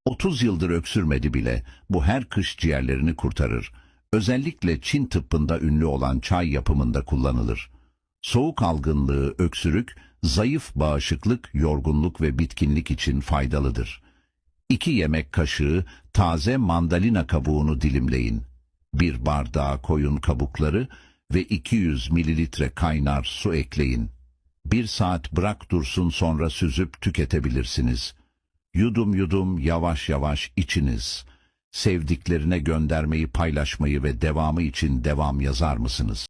30 yıldır öksürmedi bile, bu her kış ciğerlerini kurtarır. Özellikle Çin tıbbında ünlü olan çay yapımında kullanılır. Soğuk algınlığı, öksürük, zayıf bağışıklık, yorgunluk ve bitkinlik için faydalıdır. 2 yemek kaşığı taze mandalina kabuğunu dilimleyin. 1 bardağa koyun kabukları ve 200 mililitre kaynar su ekleyin. 1 saat bırak dursun, sonra süzüp tüketebilirsiniz. Yudum yudum yavaş yavaş içiniz. Sevdiklerine göndermeyi, paylaşmayı ve devamı için devam yazar mısınız?